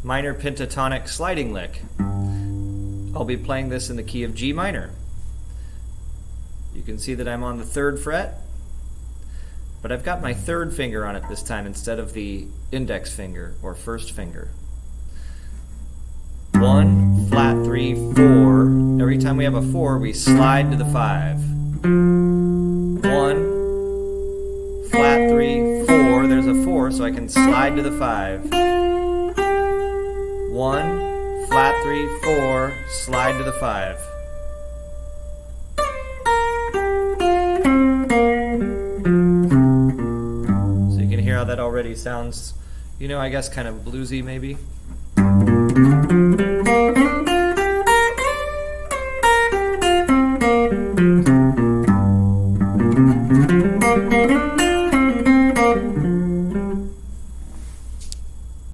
minor pentatonic sliding lick. I'll be playing this in the key of G minor. You can see that I'm on the 3rd fret, but I've got my 3rd finger on it this time instead of the index finger or 1st finger. 1, flat 3, 4. Every time we have a 4, we slide to the 5. 1, flat 3, 4. There's a 4, so I can slide to the 5. 1, flat 3, 4, slide to the 5. So you can hear how that already sounds, I guess kind of bluesy maybe.